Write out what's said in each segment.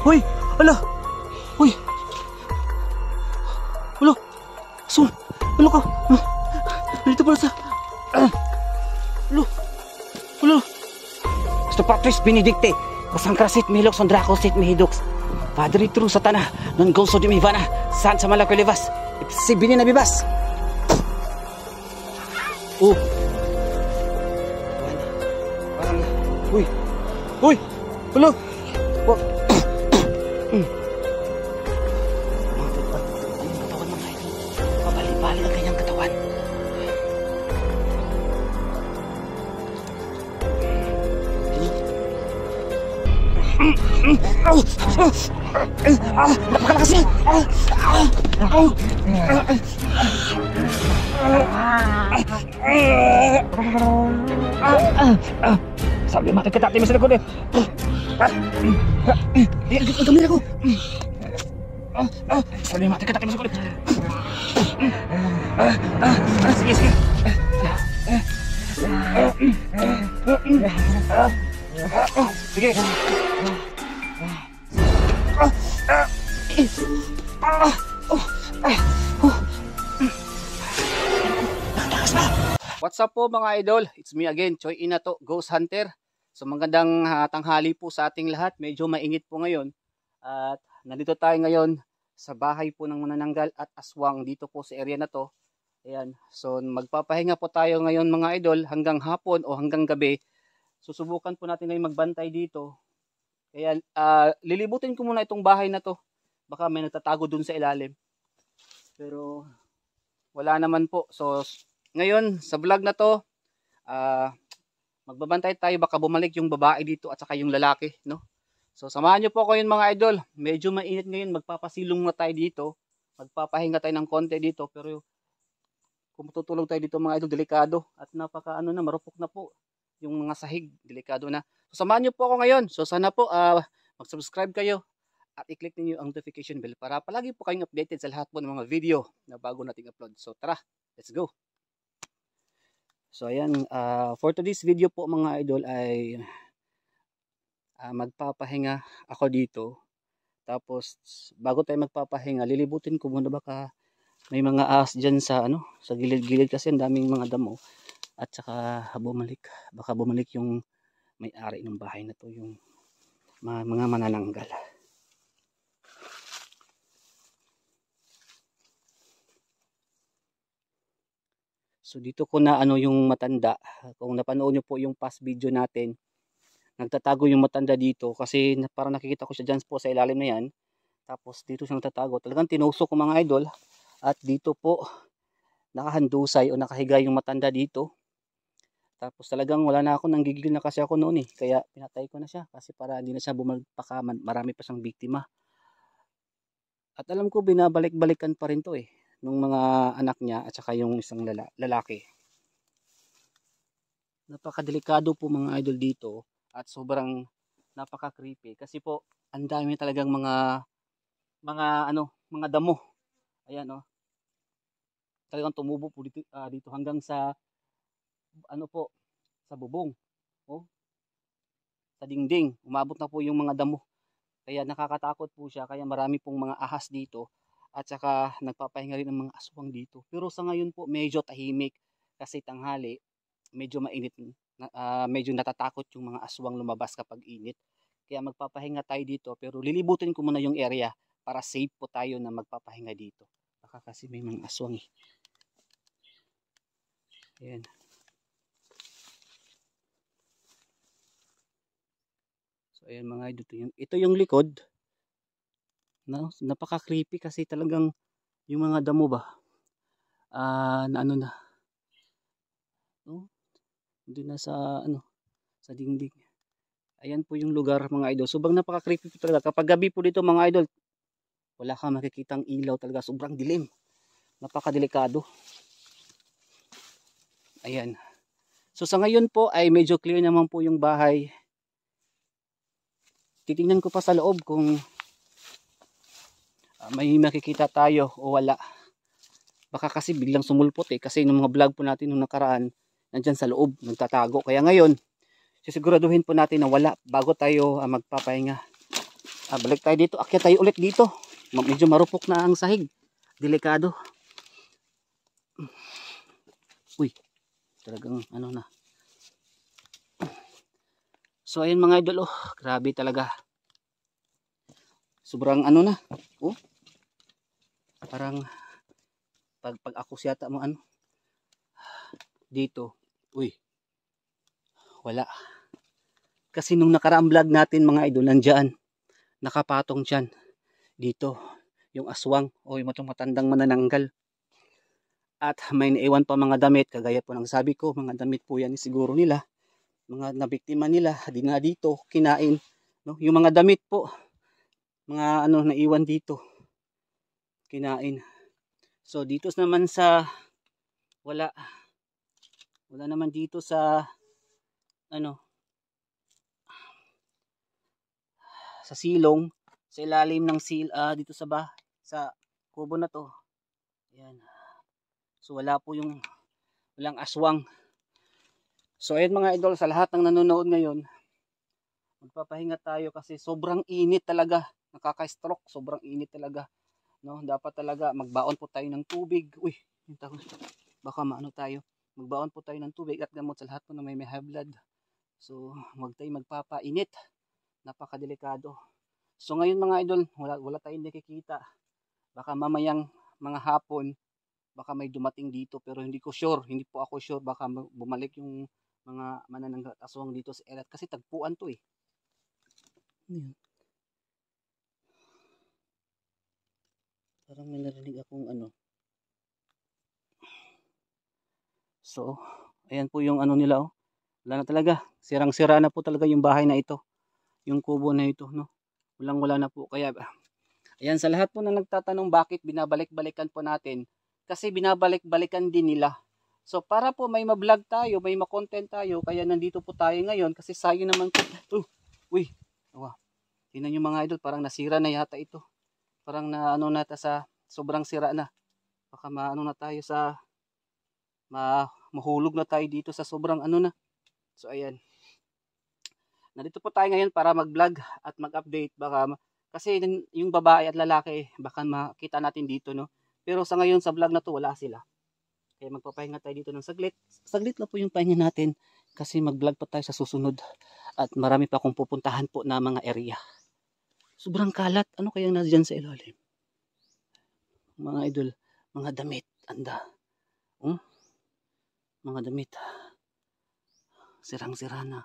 Uy! Ala! Uy! Ulo! Asul! Ulo ka! Dito pala sa... Ulo! Ulo! Sto Patris Benedicte, kusangkrasit mihilok son dracosit mihidux. Padre true satana, non goso di mivana, san sa malakulivas, ipsibini na bibas. Oh! Parang... Uy! Uy! Ulo! Katawan mga ito, pabali-bali ang kanyang katawan. Napakalakas yan! Sabi mati kita timis ako deh. Gamit ako. Sabi mati kita timis ako deh. Sige, sige. Sige. What's up po mga idol? It's me again, Choy Inato, Ghost Hunter. So magandang tanghali po sa ating lahat. Medyo mainit po ngayon. At nandito tayo ngayon sa bahay po ng manananggal at aswang dito po sa area na to. Ayan. So magpapahinga po tayo ngayon mga idol hanggang hapon o hanggang gabi. Susubukan po natin ngayon magbantay dito. Kaya lilibutin ko muna itong bahay na to. Baka may nagtatago dun sa ilalim. Pero wala naman po. So ngayon sa vlog na to, magbabantay tayo, baka bumalik yung babae dito at saka yung lalaki, no? So samahan niyo po ako yun mga idol. Medyo mainit ngayon, magpapasilong na tayo dito. Magpapahinga tayo ng konti dito, pero kung tutulog tayo dito mga idol, delikado at napaka na, marupok na po yung mga sahig, delikado na. So samahan niyo po ako ngayon. So sana po mag-subscribe kayo at i-click niyo ang notification bell para palagi po kayong updated sa lahat po ng mga video na bago nating upload. So tara, let's go. So ayan, for today's video po mga idol ay magpapahinga ako dito. Tapos bago tayo magpapahinga, lilibutin ko muna baka may mga ahas dyan sa sa gilid-gilid kasi ang daming mga damo. At saka baka bumalik yung may-ari ng bahay na to, yung mga manananggal. So dito ko na yung matanda. Kung napanood nyo po yung past video natin, nagtatago yung matanda dito kasi parang nakikita ko siya dyan po sa ilalim na yan. Tapos dito siya nagtatago. Talagang tinusok ko mga idol. At dito po nakahandusay o nakahiga yung matanda dito. Tapos talagang wala na ako, nanggigigil na kasi ako noon eh. Kaya pinatay ko na siya kasi para hindi na siya bumagpaka, marami pa siyang biktima. At alam ko binabalik-balikan pa rin to eh, nung mga anak niya at saka yung isang lalaki. Napakadelikado po mga idol dito at sobrang napaka-creepy kasi po ang dami talagang mga damo. Ayan talagang tumubo po dito hanggang sa sa bubong. Sa dingding, umabot na po yung mga damo. Kaya nakakatakot po siya, kaya marami pong mga ahas dito. At saka nagpapahinga rin ng mga aswang dito. Pero sa ngayon po medyo tahimik kasi tanghali, medyo mainit, medyo natatakot yung mga aswang lumabas kapag init. Kaya magpapahinga tayo dito, pero lilibutin ko muna yung area para safe po tayo na magpapahinga dito. Baka kasi may mga aswang eh. Ayan. So ayan mga idol, ito yung likod. Napaka-creepy kasi talagang yung mga damo ba hindi na sa dingding. Ayan po yung lugar mga idol. Sobrang napaka-creepy po talaga. Kapag gabi po dito mga idol, wala kang makikitang ilaw talaga. Sobrang dilim. Napaka-delikado. Ayan. So sa ngayon po ay medyo clear naman po yung bahay. Titingnan ko pa sa loob kung may makikita tayo o wala. Baka kasi biglang sumulpot eh. Kasi nung mga vlog po natin nung nakaraan, nandyan sa loob, nagtatago. Kaya ngayon, sisiguraduhin po natin na wala bago tayo magpapahinga. Balik tayo dito. Akyat tayo ulit dito. Medyo marupok na ang sahig. Delikado. Uy. Talagang ano na. So ayun mga idol, oh, grabe talaga. Sobrang ano na. Oh. Parang pag ako siyata mo ano dito. Uy. Wala. Kasi nung nakaraang vlog natin mga idol, nandiyan nakapatong diyan dito yung aswang o yung matandang manananggal. At may naiwan pa mga damit, kagaya po ng sabi ko, mga damit po yan siguro nila, mga nabiktima nila, di nga dito kinain, no? Yung mga damit po, mga ano naiwan dito, kinain. So dito naman sa wala naman dito sa ano sa silong, sa ilalim ng dito sa kubo na to. Ayan. So wala po walang aswang. So ayun mga idol, sa lahat ng nanonood ngayon, magpapahinga tayo kasi sobrang init talaga. Nakaka-stroke, sobrang init talaga. No, dapat talaga magbaon po tayo ng tubig. Uy, baka maano tayo. Magbaon po tayo ng tubig at gamot sa lahat po na may high blood. So, wag tayo magpapainit. Napakadelikado. So ngayon mga idol, wala tayong nakikita. Baka mamayang mga hapon, baka may dumating dito pero hindi ko sure. Hindi po ako sure. Baka bumalik yung mga manananggal at aswang dito sa Elat kasi tagpuan to eh. Ayan. Parang may narinig akong ano. So, ayan po yung ano nila oh. Wala na talaga. Sirang-sira na po talaga yung bahay na ito. Yung kubo na ito, no. Walang-wala na po. Kaya ayan, sa lahat po na nagtatanong bakit binabalik-balikan po natin, kasi binabalik-balikan din nila. So para po may ma-vlog tayo, may ma-content tayo, kaya nandito po tayo ngayon kasi sayo naman po. Uy. Wow. Tingnan niyo mga idol, parang nasira na yata ito. Parang na ano na sa sobrang sira na. Baka maano na tayo sa mahulog na tayo dito sa sobrang ano na. So ayan. Nandito po tayo ngayon para mag-vlog at mag-update. Baka kasi yung babae at lalaki baka makita natin dito, no. Pero sa ngayon sa vlog na to wala sila. Kaya magpapahinga tayo dito ng saglit. Saglit na po yung pahinga natin kasi mag-vlog pa tayo sa susunod. At marami pa akong pupuntahan po na mga area. Sobrang kalat. Ano kayang nandyan sa ilalim? Mga idol, mga damit. Anda. Mga damit. Sirang-sira na.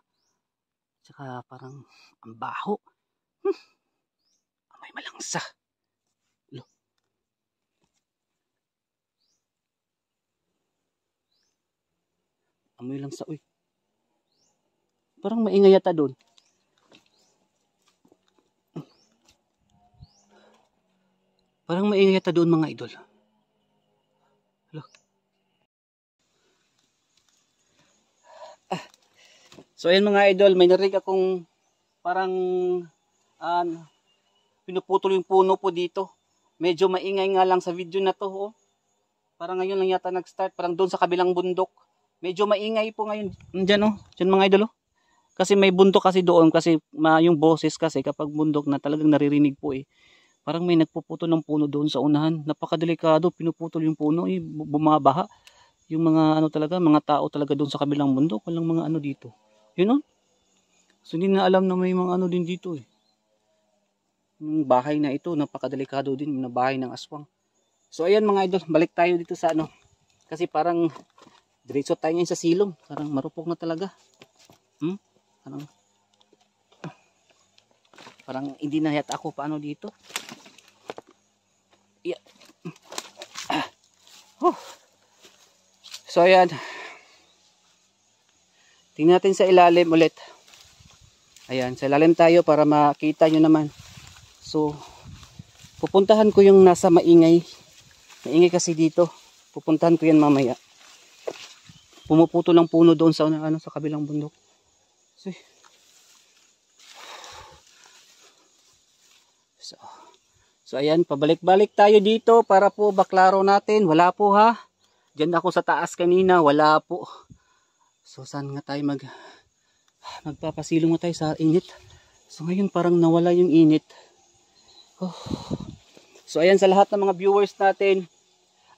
Tsaka parang ang baho. May malangsa. Amoy lang sa uy. Parang maingay yata doon. Parang maingay yata doon mga idol. Hello. So ayan mga idol, may narinig akong parang pinuputol yung puno po dito. Medyo maingay nga lang sa video na to. Oh. Parang ngayon lang yata nag-start. Parang doon sa kabilang bundok. Medyo maingay po ngayon. Diyan oh. Diyan mga idol oh. Kasi may bundok kasi doon. Kasi yung boses kasi kapag bundok na talagang naririnig po eh. Parang may nagpuputo ng puno doon sa unahan. Napakadelikado. Pinuputol yung puno eh. Bumabaha. Yung mga ano talaga. Mga tao talaga doon sa kabilang bundok. Walang mga ano dito. Yun oh. So hindi na alam na may mga ano din dito eh. Yung bahay na ito. Napakadelikado din. Na bahay ng aswang. So ayan mga idol. Balik tayo dito sa ano. Kasi parang diretso tayo ngayon sa silong. Parang marupok na talaga. Parang hindi na yata ako paano dito. Yeah. So ayan. Tingnan natin sa ilalim ulit. Ayan, sa ilalim tayo para makita nyo naman. So, pupuntahan ko yung nasa maingay. Maingay kasi dito. Pupuntahan ko yan mamaya. Pumuputo ng puno doon sa sa kabilang bundok. So ayan, pabalik-balik tayo dito para po baklaro natin. Wala po ha. Diyan ako sa taas kanina, wala po. So saan nga tayo magpapasilong na tayo sa init. So ngayon parang nawala yung init. So ayan, sa lahat ng mga viewers natin,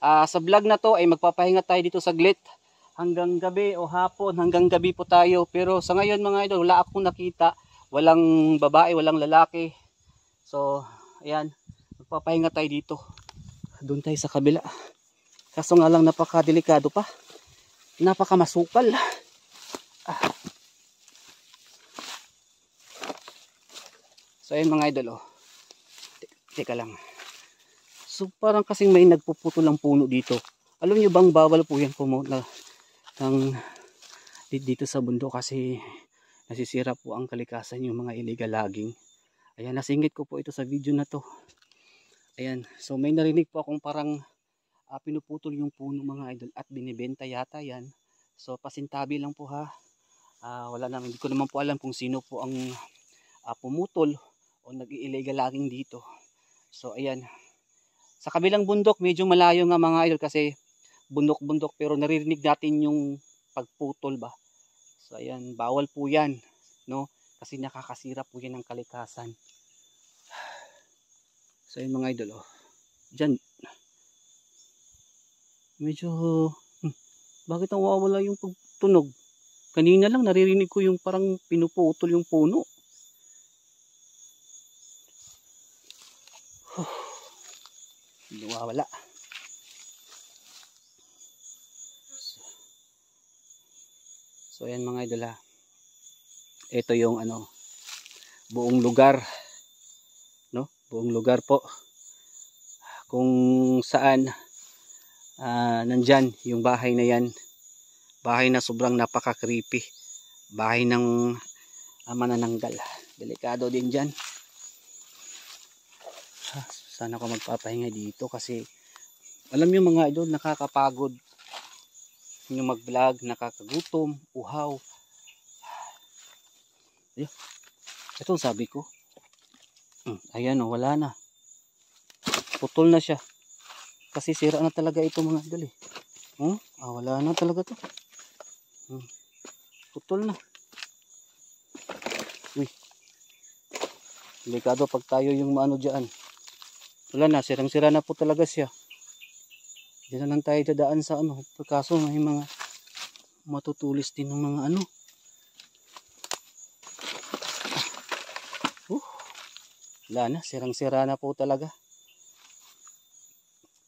sa vlog na to ay magpapahinga tayo dito saglit. Hanggang gabi o hapon, hanggang gabi po tayo. Pero sa ngayon mga idol, wala akong nakita. Walang babae, walang lalaki. So ayan, magpapahinga tayo dito. Doon tayo sa kabila. Kaso nga lang napakadelikado pa. Napakamasukal. So ayan mga idol, teka lang. So parang kasing may nagpuputol ng puno dito. Alam nyo bang bawal po yan dito sa bundok kasi nasisira po ang kalikasan yung mga illegal logging. Ayan, nasingit ko po ito sa video na to. Ayan, so may narinig po akong parang pinuputol yung puno mga idol at binibenta yata yan. So pasintabi lang po ha. Hindi ko naman po alam kung sino po ang pumutol o nag-illegal logging dito. So ayan. Sa kabilang bundok, medyo malayo nga mga idol kasi bundok-bundok pero naririnig natin yung pagputol ba. So ayan, bawal po yan, no? Kasi nakakasira po yan ng kalikasan. So ayan mga idol, Diyan. Medyo, bakit nawawala yung pagtunog? Kanina lang naririnig ko yung parang pinuputol yung puno. Nawawala. So ayan mga idol ha. Ito yung buong lugar, no? Buong lugar po. Kung saan nandyan yung bahay na yan. Bahay na sobrang napaka-creepy. Bahay ng manananggal. Delikado din dyan. Sana ako magpapahinga dito kasi alam niyo mga idol, nakakapagod yung mag-vlog, nakakagutom, uhaw. Ito sabi ko. Ayan wala na. Putol na siya. Kasi sira na talaga ito mga idol wala na talaga to. Putol na. Uy. Delikado pag tayo yung dyan. Wala na, sirang-sira na po talaga siya. Diyan na lang tayo dadaan sa Kaso may mga matutulis din ng mga Wala na, sirang-sira na po talaga.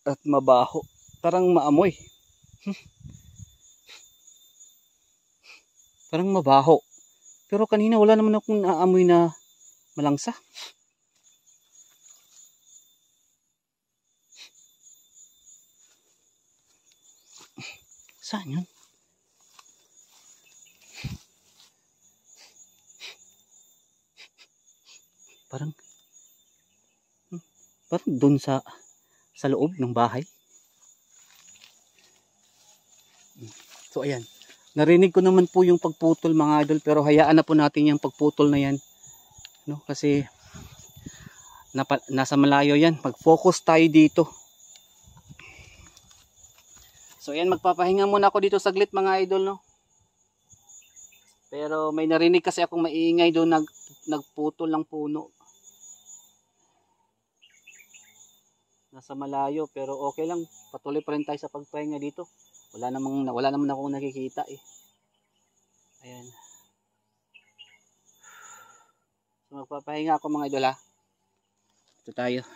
At mabaho. Parang maamoy. Parang mabaho. Pero kanina wala naman akong naamoy na malangsa. Saan yun? Parang doon sa loob ng bahay. So ayan. Narinig ko naman po yung pagputol mga idol pero hayaan na po natin yung pagputol na yan. No? Kasi nasa malayo yan. Mag-focus tayo dito. So ayan, magpapahinga muna ako dito saglit mga idol, no. Pero may narinig kasi akong maingay doon, nagputol ng puno. Nasa malayo pero okay lang, patuloy pa rin tayo sa pagpahinga dito. Wala naman akong nakikita Ayan. So magpapahinga ako mga idol ha. Ito tayo.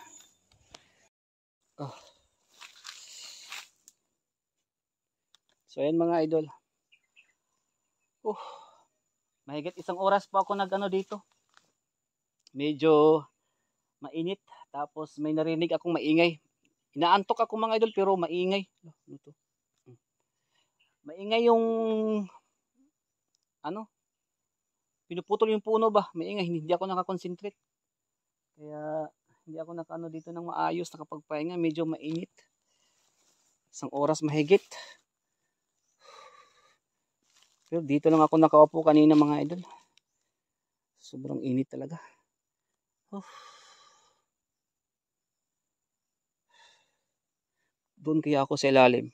So ayan mga idol. Mahigit 1 oras pa ako dito. Medyo mainit. Tapos may narinig akong maingay. Inaantok ako mga idol pero maingay. Maingay yung pinuputol yung puno ba. Maingay. Hindi ako nakakonsentrate. Kaya hindi ako dito ng maayos, nakapagpahinga. Medyo mainit. 1 oras mahigit. Pero dito lang ako nakaupo kanina mga idol. Sobrang init talaga. Doon kaya ako sa ilalim.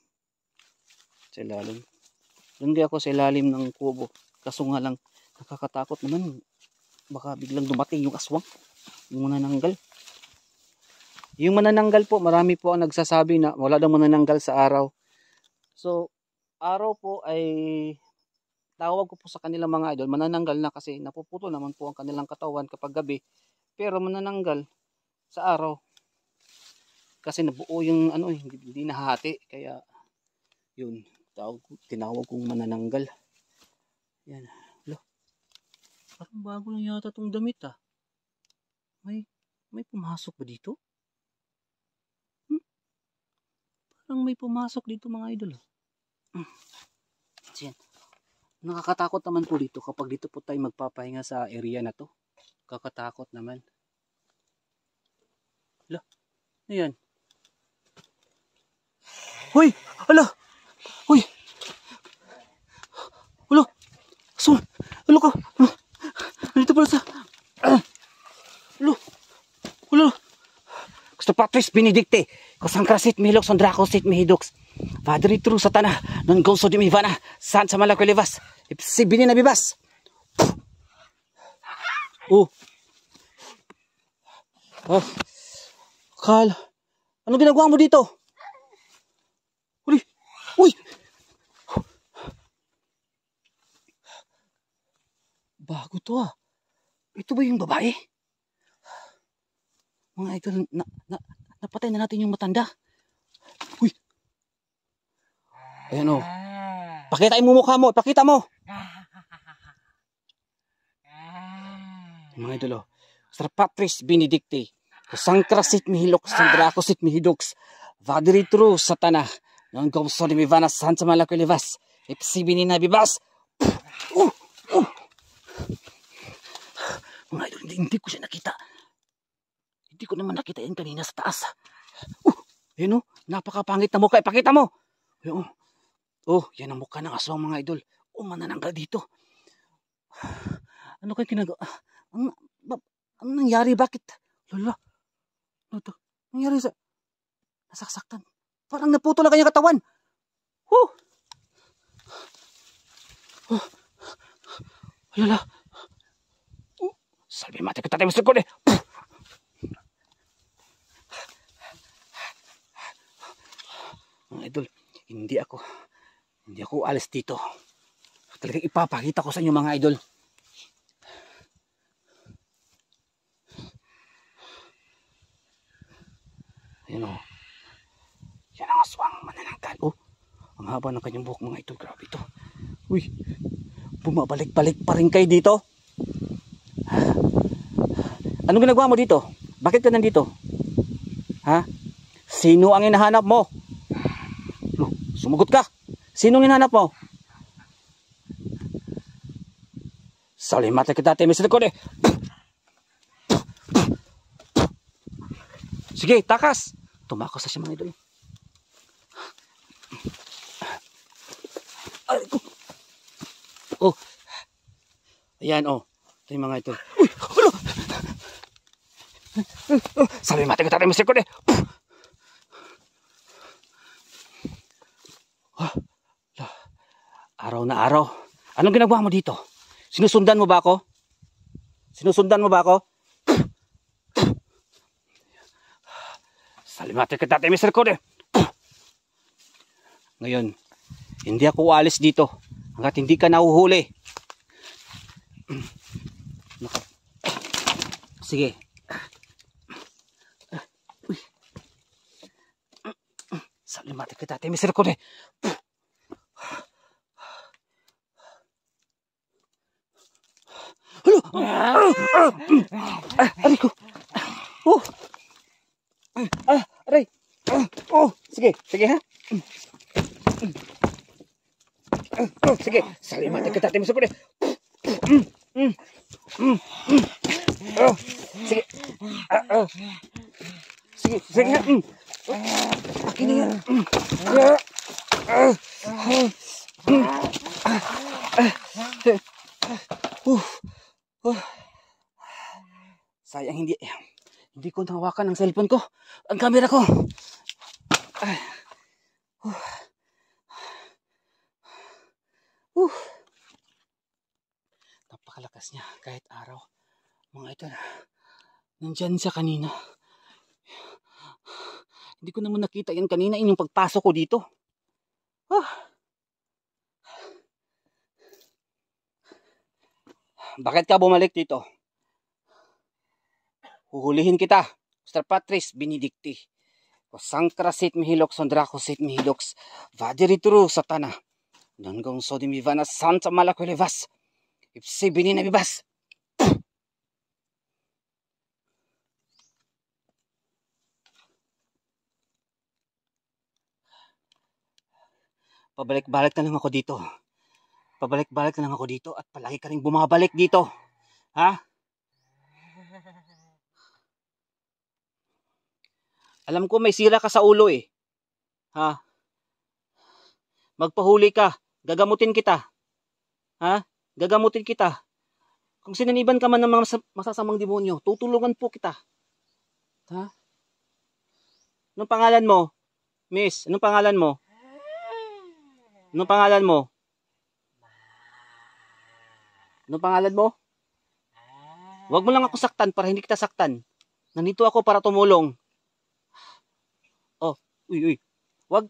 Doon kaya ako sa ilalim ng kubo. Kaso nga lang, nakakatakot naman. Baka biglang dumating yung aswang. Yung manananggal. Yung manananggal po, marami po ang nagsasabi na wala daw manananggal sa araw. So, araw po ay tawag ko po sa kanilang mga idol, manananggal na kasi napuputo naman po ang kanilang katawan kapag gabi. Pero manananggal sa araw. Kasi nabuo yung ano eh, hindi nahati. Kaya, yun, tinawag kong manananggal. Yan. Lo, parang bago lang yata itong damit ah. May pumasok ba dito? Parang may pumasok dito mga idol. Yan. Nakakatakot naman po dito kapag dito po tayo magpapahinga sa area na to. Kakatakot naman. Hala, ayan. Hoy, hala. Hoy. Hala. So, hala ka. Dito pala sa. Hala. Hala. Gusto Patris Benedicte, Kusangkrasit Milok Sondrakosit Mihidux, Padre True Satana, non gozo di Mivana, San sa Malakwelevas, Ipsibini na bibas. Oh. Oh. Kal. Ano ginagawa mo dito? Uy. Uy. Bago to ah. Ito ba yung babae? Mga idol, napatay na natin yung matanda. Uy. Ayan o. Pakita mo mukha mo. Pakita mo. Mga idol o. Gusto Patris Benedicte, Kusangkrasit Mihilok Sondrakosit Mihidux, Padre True Satana, non gozo di Mivana, San sa Malakwelevas, Ipsibini na bibas. Mga idol, hindi ko siya nakita. Hindi ko naman nakita yan kanina sa taas. Yun o, napakapangit na mukha. Ipakita mo. Yun, yan ang mukha ng aswang mga idol. Manananggal dito. Ano kayo ginagawa? Ang nangyari? Bakit? Lala. Ano to? Nangyari sa... Nasaksakan. Parang naputo na kanyang katawan. Lala. Salve mate ko tatay Mr. Code. Mga idol, hindi ako alis dito. Talagang ipapakita ko sa inyo mga idol. Ayan o. Yan ang aswang manananggal. Ang haba ng kanyang buhok mga idol. Grabe ito. Uy, bumabalik-balik pa rin kayo dito. Anong ginagawa mo dito? Bakit ka nandito? Ha? Sino ang hinahanap mo? Sumagot ka. Sinong hinahanap mo? Salimate kita tayo Mr. Code. Sige, takas. Tumakas na siya mga idol. Ayan ito yung mga idol. Uy, hala. Salimate kita tayo Mr. Code. Araw na araw. Anong ginagawa mo dito? Sinusundan mo ba ako? Salimate kita tayo Mr. Code. Ngayon, hindi ako aalis dito hanggat hindi ka nahuhuli. Sige. Salimate kita tayo Mr. Code. Aray ko. Aray. Sige ha. Sige, salimate kita tayo Mr. Code. Sige. Sige ha. Akin na yan. Sayang hindi ko nahawakan ang cellphone ko, ang camera ko. Napakalakas niya kahit araw. Mga ito, nandyan siya kanina. Hindi ko naman nakita yan kanina yung pagpasok ko dito. Bakit ka bumalik dito? Huhulihin kita. Mr. Patrice Benedicti. Sangkrasit mihilok sondrakosit mihiloks. Vaderituru satana. Nangong sodimivana santa malakulevas. Ipsi bininabibas. Pabalik-balik na lang ako dito. Pabalik-balik na lang ako dito at palagi ka rin bumabalik dito. Ha? Alam ko may sira ka sa ulo eh. Ha? Magpahuli ka. Gagamutin kita. Ha? Gagamutin kita. Kung sinaniban ka man ng mga masasamang demonyo, tutulungan po kita. Ha? Anong pangalan mo? Miss, anong pangalan mo? Anong pangalan mo? Anong pangalan mo? Huwag mo lang ako saktan para hindi kita saktan. Nandito ako para tumulong. Oh, uy. Huwag.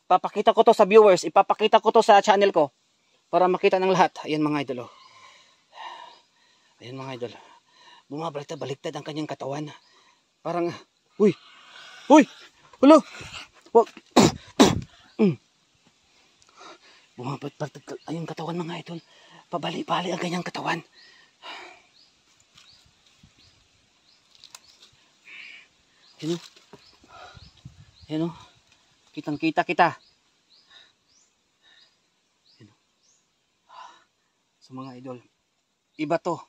Papakita ko to sa viewers. Ipapakita ko to sa channel ko. Para makita ng lahat. Ayan mga idol. Oh. Ayan mga idol. Bumabaliktad-baliktad ang kanyang katawan. Parang, uy. Ulo. Huwag. Bumabaliktad ang katawan mga idol. Pabali-bali ang kanyang katawan. Ayan o. Kitang-kita kita. Ayan o. So mga idol, iba to.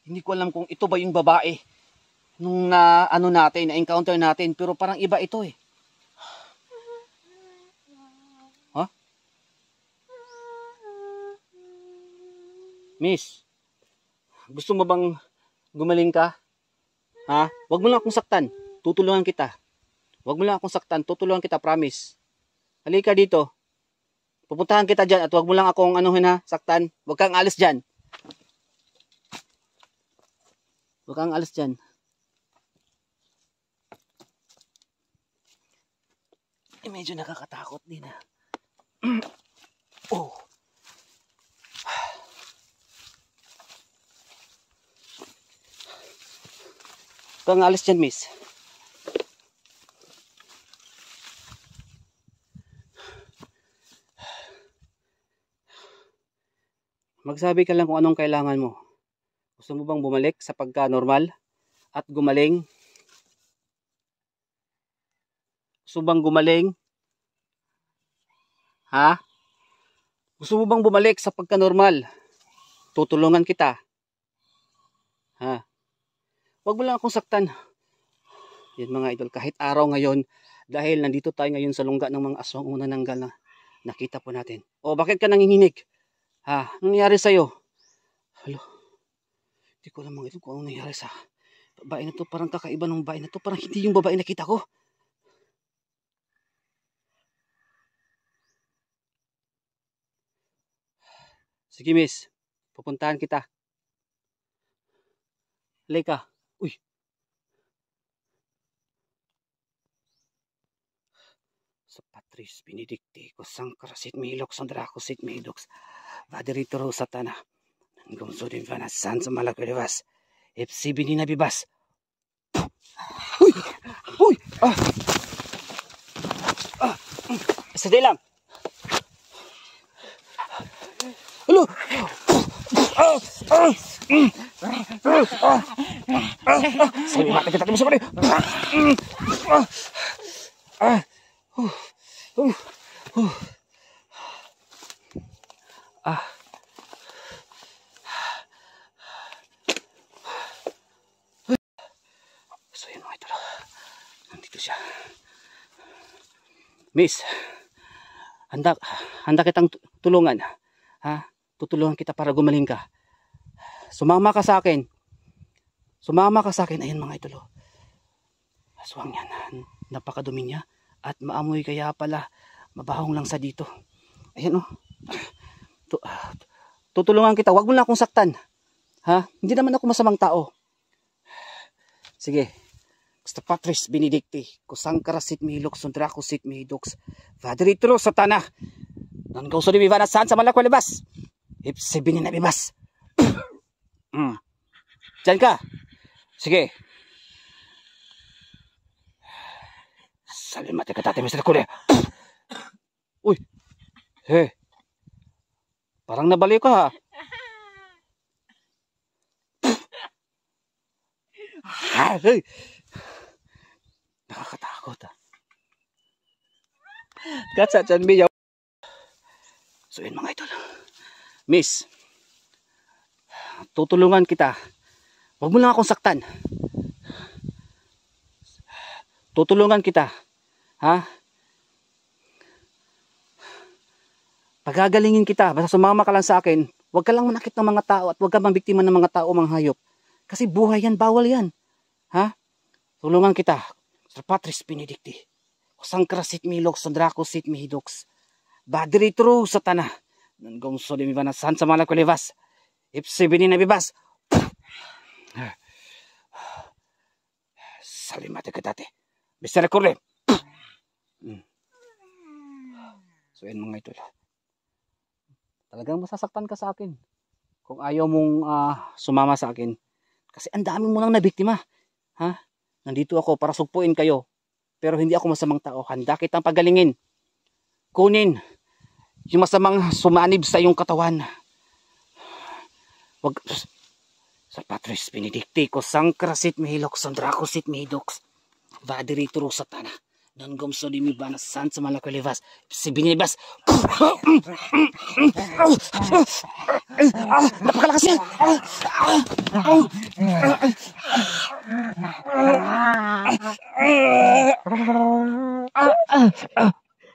Hindi ko alam kung ito ba yung babae nung na-encounter natin. Pero parang iba ito eh. Ha? Miss, gusto mo bang gumaling ka? Ha? Huwag mo lang akong saktan. Tutulungan kita. Huwag mo lang akong saktan. Tutulungan kita, promise. Halika dito. Pupuntahan kita dyan at huwag mo lang akong saktan. Huwag kang alis dyan. Huwag kang alis dyan. Medyo nakakatakot din ha. Oh. Huwag kang alis dyan, miss. Magsabi ka lang kung anong kailangan mo. Gusto mo bang bumalik sa pagka-normal at gumaling? Gusto bang gumaling? Ha? Gusto mo bang bumalik sa pagka-normal? Tutulungan kita. Ha? Huwag mo lang akong saktan. Yan mga idol, kahit araw ngayon, dahil nandito tayo ngayon sa lungga ng mga aswang unananggal na nakita po natin. O bakit ka nanginginig? Ha? Anong nangyari sa'yo? Halo? Hindi ko alam mga idol kung anong nangyari sa babae na to. Parang kakaiba ng babae na to. Parang hindi yung babae nakita ko. Sige miss, pupuntahan kita. Halika. Uy. Sa Patrice Benedicti, kusang karasit mihilok, sondrakosit mihiloks, vaderitoro satana, nangumsudin vanasan sa malakulivas, ipsi bininabibas. Uy! Uy! Sadali lang. Hello! Sabi mata kita mo sa pare. So yun mga idol. Nandito siya. Miss, handa kitang tulungan. Ha? Tutulungan kita para gumaling ka. Sumama ka sa akin. Sumama ka sa akin. Ayan mga idol. Aswang yan. Napakadumi niya. At maamoy kaya pala. Mabahong lang sa dito. Ayan o. Tutulungan kita. Huwag mo lang akong saktan. Ha? Hindi naman ako masamang tao. Sige. sta patris benedicti, kusangkara sit mihilok sundrako sit mihidoks, vadritro satana, non gauso di bivana saan sa malakwalibas, ipsi bininabibas. Diyan ka. Sige. Salimate ka dati, Mr. Kule. Uy. Hey. Parang nabaliw ka ha. Hey. Nakakatakot ha. Katsa chan biyaw. So yun mga idol. Miss, tutulungan kita. Huwag mo lang akong saktan. Tutulungan kita. Ha? Pagagalingin kita. Basta sumama ka lang sa akin. Huwag ka lang manakit ng mga tao at huwag ka mambiktima ng mga tao, mga hayop. Kasi buhay yan, bawal yan. Ha? Tulungan kita. Sir Patris Benedicti. Kusangkara sit milok, sandrako sit mihidoks. Badritro sa tanah. Nanggong so di mivana san sa malak kulivas. Ipsi bininabibas. Salimate ka dati. Mr. Kule. So yan mga idol. Talagang masasaktan ka sa akin. Kung ayaw mong sumama sa akin. Kasi ang dami mo nang nabiktima. Ha? Nandito ako para sugpuin kayo. Pero hindi ako masamang tao. Handa kitang pagalingin. Kunin yung masamang sumanib sa iyong katawan. Wag. Sa Patris Benedicti, kusangkara sit mihilok, sandrako sit mihidoks. Vadritro satana. Non gomso di mi bana san sa malakwalivas. Si binibas. Napakalakas yan.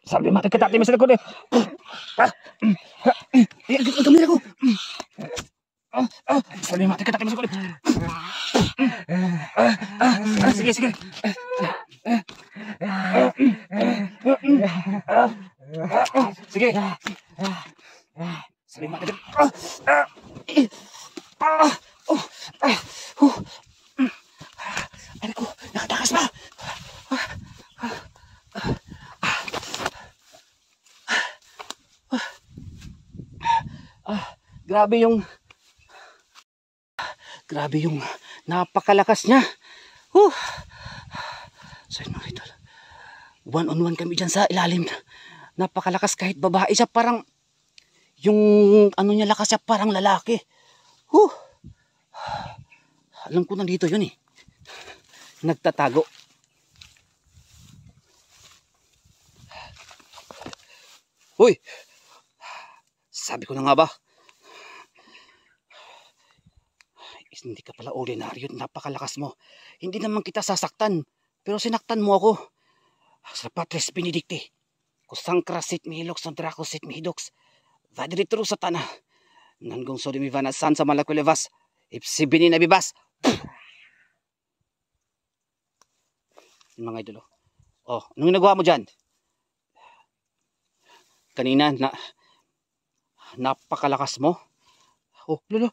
Sabi mati kita timis ko deh. Gamit ako. Sabi mati kita timis ko deh. Sige, sige. Sige. Sabi mati kita. Aray ko, nakatakas pa. Grabe yung napakalakas niya. So yun mga idol, one on one kami dyan sa ilalim. Napakalakas kahit babae siya, parang yung ano niya lakas siya parang lalaki. Alam ko nandito yun eh, nagtatago. Uy, sabi ko na nga ba, hindi ka pala ordinaryo, napakalakas mo. Hindi naman kita sasaktan, pero sinaktan mo ako. Sa Patris Benedicti, kusangkara sit mihilok, sandrako sit mihidoks. Vadritro sa tanah. Nanggong so di mivana san sa malakwalivas. Ipsi bininabibas. Mga idolo. Oh, anong nagawa mo dyan? Kanina, napakalakas mo. Oh, lolo.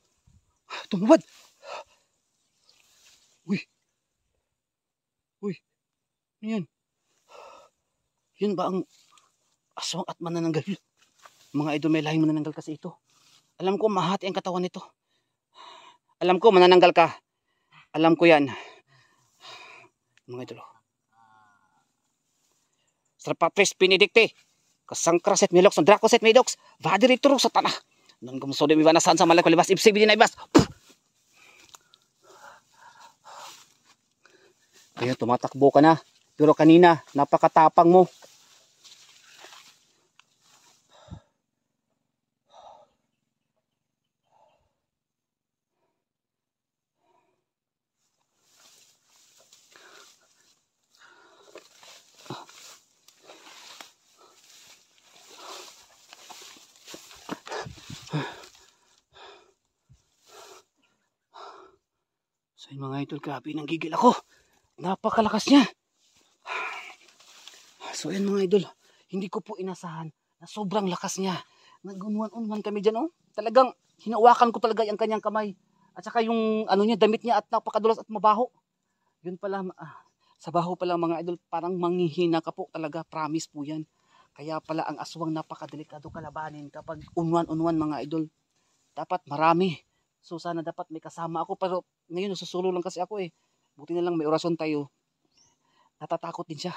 Tumawad. Uy. Uy. Ano yan? Yun ba ang aswang at manananggal? Mga idol, may lahing manananggal kasi ito. Alam ko mahati ang katawan nito. Alam ko manananggal ka. Alam ko yan. Mga idol. Sir Patris Benedicti, kusangkara sit milok, sandrako sit mihidoks. Vadritro sa tanah. Nang gumso di mivana san sa malakwalivas. Ipsi bininabibas. Kaya tumatakbo ka na. Pero kanina, napakatapang mo. So yun mga idol, grabe, nanggigil ako. Napakalakas niya. So yan mga idol, hindi ko po inasahan na sobrang lakas niya. Nag-unwan-unwan kami dyan, oh. Talagang hinawakan ko talaga yung kanyang kamay. At saka yung ano niya, damit niya at napakadulas at mabaho. Yun pala, Sa baho pa lang mga idol, parang manghihina ka po talaga, promise po yan. Kaya pala ang aswang napakadelikado kalabanin kapag unwan-unwan mga idol. Dapat marami. So sana dapat may kasama ako, pero ngayon nasusulo lang kasi ako eh. Buti na lang may orasyon tayo. Natatakot din siya.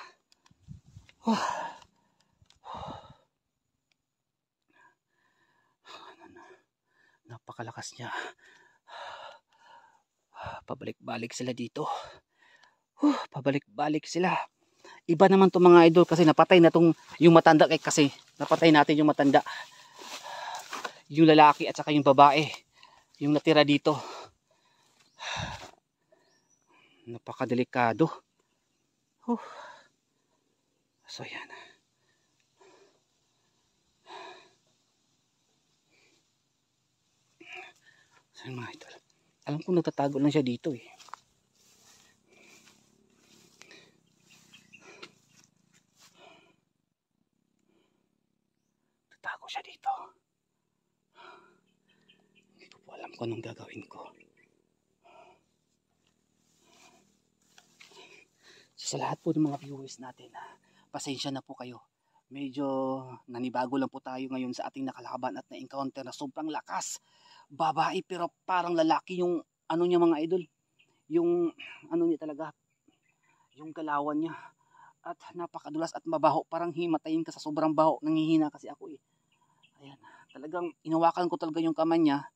Napakalakas niya. Pabalik-balik sila dito. Pabalik-balik sila. Iba naman to mga idol kasi napatay na tong yung matanda kasi napatay natin yung matanda. Yung lalaki at saka yung babae. Yung natira dito. Napakadelikado. So yan. So mga idol. Alam ko nagtatago lang siya dito eh. Tatago siya dito. Hindi ko po alam kung anong gagawin ko. So, sa lahat po ng mga viewers natin, pasensya na po kayo. Medyo nanibago lang po tayo ngayon sa ating nakalaban at na-encounter na sobrang lakas. Babae pero parang lalaki yung ano niya mga idol. Yung ano niya talaga, yung galawan niya. At napakadulas at mabaho, parang himatayin ka sa sobrang baho. Nangihina kasi ako eh. Ayan, talagang inawakan ko talaga yung kamay niya.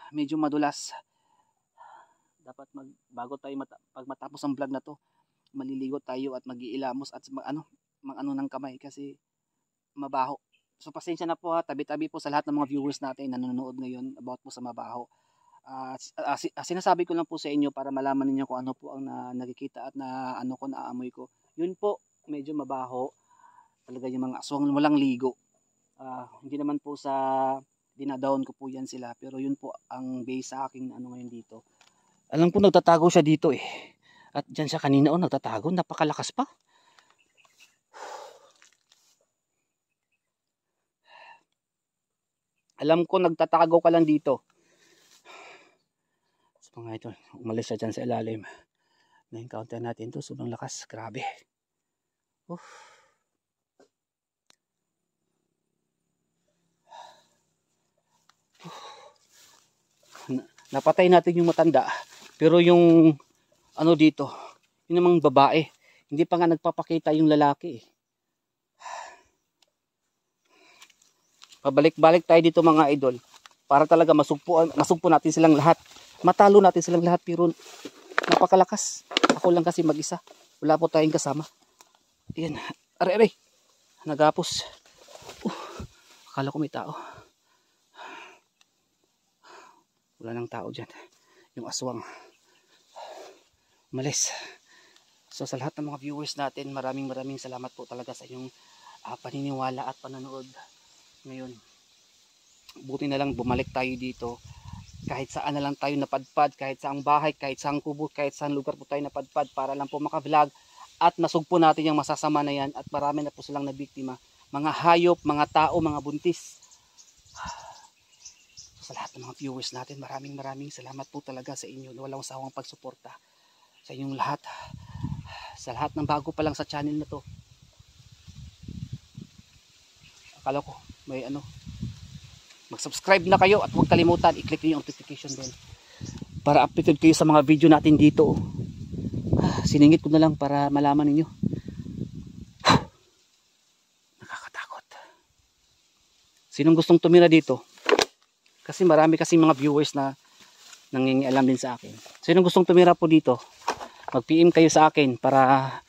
Medyo madulas. Dapat bago tayo pag matapos ang vlog na to, maliligo tayo at mag-iilamos at ano ng kamay kasi mabaho. So pasensya na po ha, tabi-tabi po sa lahat ng mga viewers natin na nanonood ngayon about po sa mabaho. Sinasabi ko lang po sa inyo para malaman niyo kung ano po ang nakikita at na ano ko naamoy ko. Yun po, medyo mabaho. Talaga yung mga aswang walang ligo. Hindi naman po sa dinadown ko po yan sila, pero yun po ang base sa aking ano ngayon dito. Alam ko nagtatago siya dito eh. At dyan siya kanina nagtatago, napakalakas pa. Alam ko nagtatago ka lang dito. So mga ito, umalis siya dyan sa ilalim. Na-encounter natin to, sobrang lakas, grabe. Napatay natin yung matanda, pero yung ano dito, yun namang babae, hindi pa nga nagpapakita yung lalaki eh. Pabalik-balik tayo dito mga idol para talaga masugpo natin silang lahat, matalo natin silang lahat, pero napakalakas. Ako lang kasi mag-isa, wala po tayong kasama. Ayan, are nagapos. Akala ko may tao, wala nang tao dyan. Yung aswang umalis. So sa lahat ng mga viewers natin, maraming salamat po talaga sa inyong paniniwala at panonood ngayon. Buti na lang bumalik tayo dito. Kahit saan na lang tayo napadpad, kahit saang bahay, kahit saang kubo, kahit saang lugar po tayo napadpad para lang po maka-vlog at masugpo natin yung masasama na yan. At marami na po silang nabiktima, mga hayop, mga tao, mga buntis. So, sa lahat ng mga viewers natin, maraming salamat po talaga sa inyo. Walang sawang pagsuporta sa inyong lahat. Sa lahat ng bago pa lang sa channel na to, akala ko may mag-subscribe na kayo at huwag kalimutan i-click niyo yung notification bell para updated kayo sa mga video natin dito. Siningit ko na lang para malaman niyo. Nakakatakot. Sinong gustong tumira dito? Kasi marami kasing mga viewers na nangingialam din sa akin. Sinong gustong tumira po dito? Mag-PM kayo sa akin para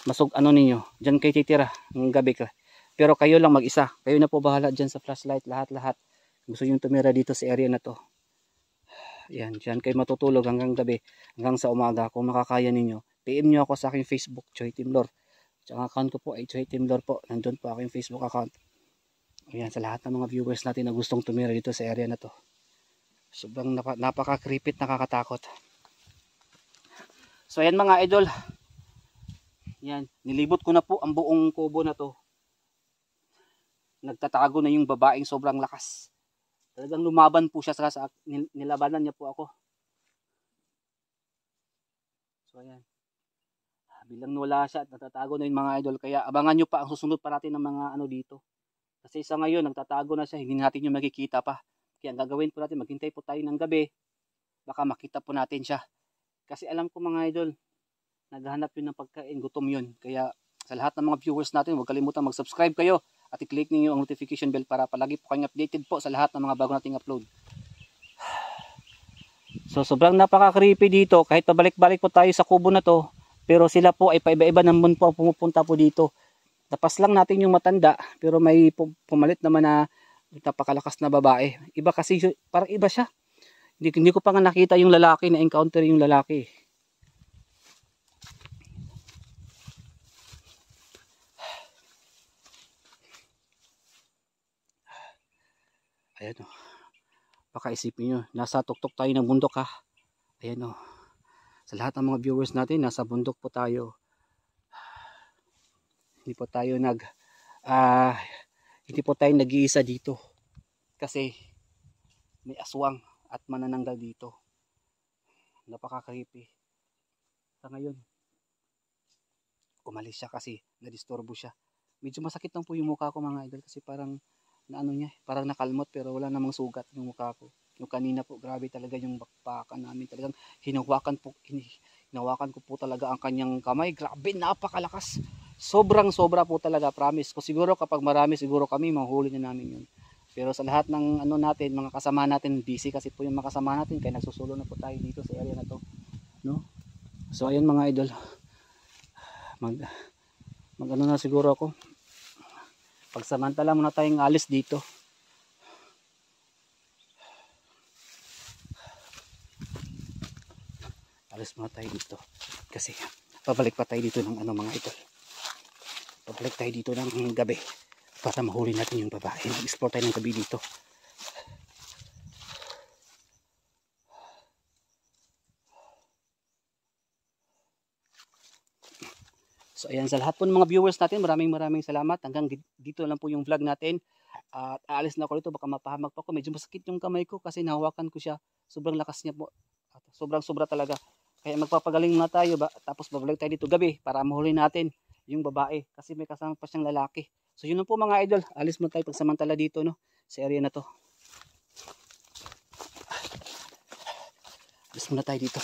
ninyo. Diyan kayo titira ng gabi ka. Pero kayo lang mag-isa. Kayo na po bahala dyan sa flashlight. Lahat. Gusto nyo tumira dito sa area na to. Yan. Dyan kayo matutulog hanggang gabi. Hanggang sa umaga. Kung makakaya ninyo. PM nyo ako sa aking Facebook. Choy Timlor. Tsaka account ko po ay Choy Timlor po. Nandun po aking Facebook account. Ayan. Sa lahat ng mga viewers natin na gustong tumira dito sa area na to. Sobrang napaka-creepy at nakakatakot. So ayan mga idol. Yan. Nilibot ko na po ang buong kubo na to. Nagtatago na yung babaeng sobrang lakas. Talagang lumaban po siya sa nilabanan niya po ako. So ayan. Bilang wala siya at natatago na yung mga idol. Kaya abangan nyo pa ang susunod pa natin ng mga ano dito. Kasi sa ngayon, nagtatago na siya. Hindi natin yung makikita pa. Kaya ang gagawin po natin, maghintay po tayo ng gabi. Baka makita po natin siya. Kasi alam ko mga idol, naghahanap yun ng pagkain, gutom yun. Kaya sa lahat ng mga viewers natin, huwag kalimutan mag-subscribe kayo at i-click niyo ang notification bell para palagi po kayong updated po sa lahat ng mga bago nating upload. So sobrang napaka-creepy dito. Kahit pabalik-balik po tayo sa kubo na to, pero sila po ay paiba-iba naman po pumupunta po dito. Tapas lang natin yung matanda, pero may pumalit naman na napakalakas na babae. Iba kasi, parang iba siya. Hindi ko pa nga nakita yung lalaki, na-encounter yung lalaki. Ayan o. Baka isipin nyo, nasa tuktok tayo ng bundok ha. Ayan o. Sa lahat ng mga viewers natin, nasa bundok po tayo. Hindi po tayo nag-iisa dito. Kasi may aswang at manananggal dito. Napaka-creepy. Sa ngayon, umalis siya kasi nadisturbo siya. Medyo masakit lang po yung mukha ko mga idol kasi parang parang nakalmot pero wala namang sugat yung mukha ko. Yung kanina po, grabe talaga yung bakbakan namin. Talagang hinawakan ko po talaga ang kanyang kamay. Grabe, napakalakas. Sobra po talaga, promise ko. Siguro kapag marami, siguro kami, mahuli na namin yun. Pero sa lahat ng natin, mga kasama natin, busy kasi po yung mga kasama natin. Kaya nagsusulo na po tayo dito sa area na to. No? So, ayun mga idol. Mag-ano na siguro ako. Pagsamantala muna tayong alis dito. Alis muna tayo dito. Kasi pabalik pa tayo dito ng mga idol. Pabalik tayo dito ng gabi. Para mahuli natin yung babae. Mag-explore tayo ng gabi dito. So ayan, sa lahat po ng mga viewers natin, maraming salamat. Hanggang dito lang po yung vlog natin. At aalis na ako dito, baka mapahamak pa ako. Medyo masakit yung kamay ko kasi nahawakan ko siya. Sobrang lakas niya po. Sobra talaga. Kaya magpapagaling na tayo tapos babalik tayo dito gabi para mahuli natin yung babae. Kasi may kasama pa siyang lalaki. So yun lang po mga idol. Alis mo tayo pagsamantala dito sa area na to. Alis muna tayo dito.